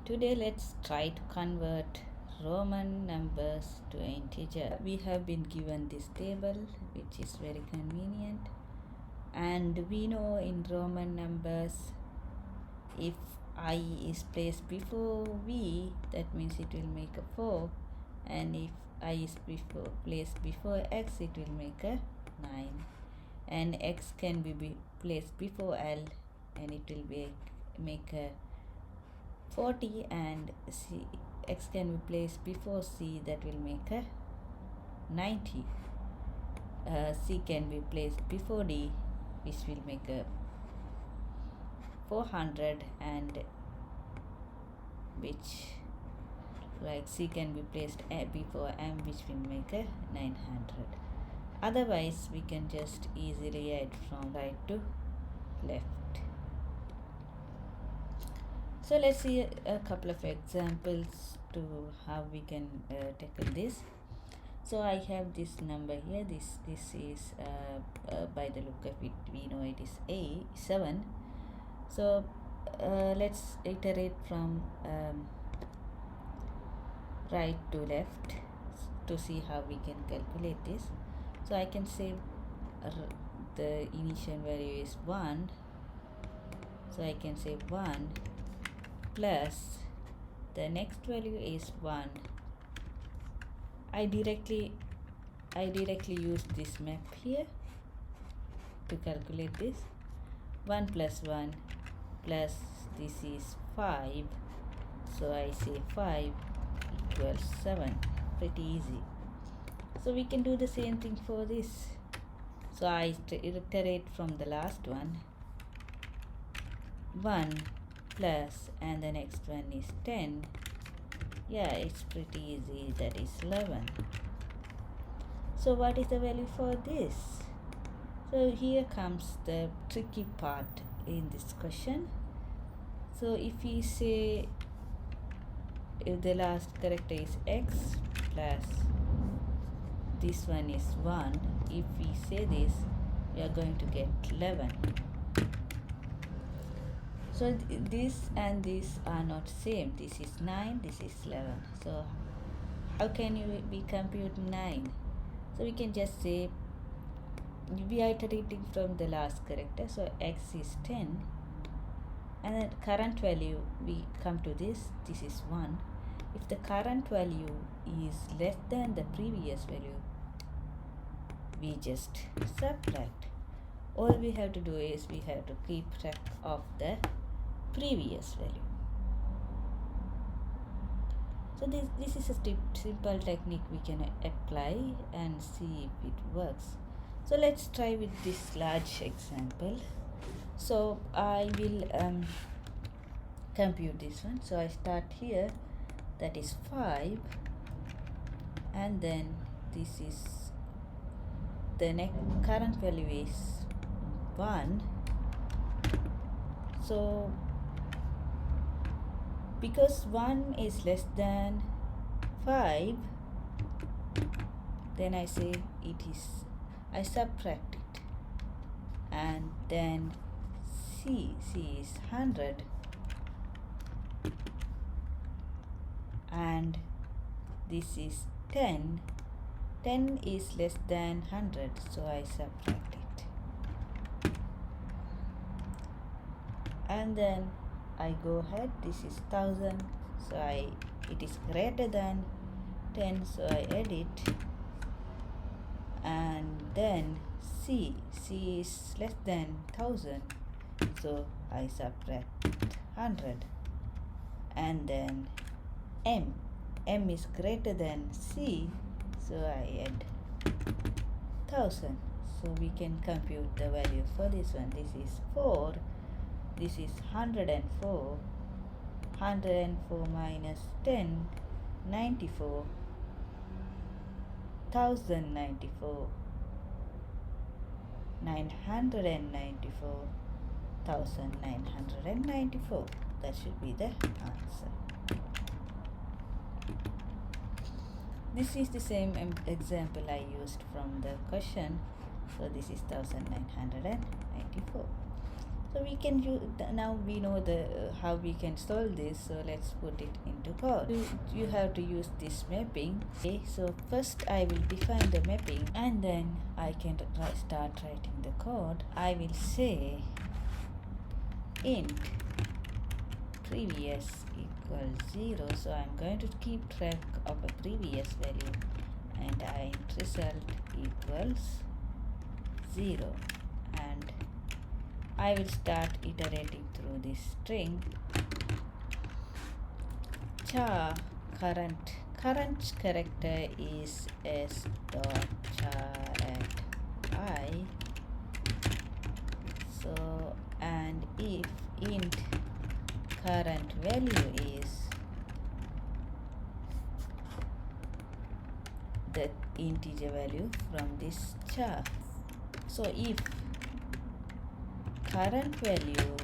Today let's try to convert Roman numbers to integer. We have been given this table, which is very convenient, and we know in Roman numbers if I is placed before V, that means it will make a 4, and if I is placed before X, it will make a 9, and X can be placed before L, and it will make a 40, and X can be placed before C, that will make a 90. C can be placed before D, which will make a 400, and C can be placed before M, which will make a 900. Otherwise, we can just easily add from right to left. So let's see a couple of examples to how we can tackle this. So I have this number here. This is by the look of it, we know it is A7. So let's iterate from right to left to see how we can calculate this. So I can say the initial value is 1. So I can say 1 plus the next value is 1. I directly use this map here to calculate this. 1 plus 1 plus this is 5, so I say 5 equals 7. Pretty easy. So we can do the same thing for this. So I iterate from the last one. 1 plus, and the next one is 10. Yeah, it's pretty easy, that is 11. So what is the value for this? So here comes the tricky part in this question. So if we say if the last character is X plus this one is 1, if we say this, we are going to get 11. So this and this are not same. This is 9, this is 11. So how can we compute 9? So we can just say we are iterating from the last character. So X is 10, and then current value, we come to this is 1. If the current value is less than the previous value, we just subtract. All we have to do is we have to keep track of the previous value. So this is a simple technique we can apply and see if it works. So let's try with this large example. So I will compute this one. So I start here, that is 5, and then this is the next current value is 1. So because 1 is less than 5, then I say I subtract it, and then C is 100, and this is 10. 10 is less than 100, so I subtract it, and then I go ahead. This is 1000, so it is greater than 10, so I add it, and then C is less than 1000, so I subtract 100, and then M is greater than C, so I add 1000. So we can compute the value for this one. This is 4. This is 104. 104 minus 10, 94. 1094. 994. 1994. That should be the answer. This is the same example I used from the question. So this is 1994. So we can use, now we know the how we can solve this, so let's put it into code. You have to use this mapping. Okay, so first I will define the mapping and then I can start writing the code. I will say int previous equals 0, so I'm going to keep track of a previous value, and int result equals 0, and I will start iterating through this string. Char current character is s dot char at I. So, and if int current value is the integer value from this char. So if current value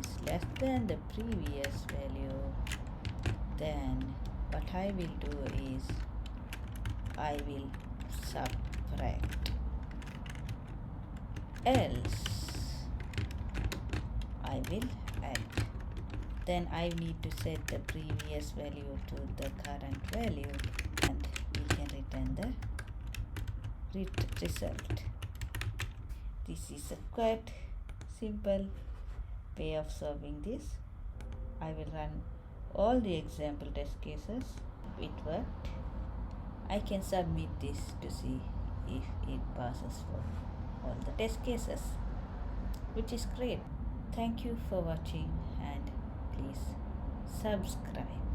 is less than the previous value, then what I will do is I will subtract, else I will add. Then I need to set the previous value to the current value, and we can return the result. This is a quite simple way of solving this. I will run all the example test cases. It worked. I can submit this to see if it passes for all the test cases, which is great. Thank you for watching, and please subscribe.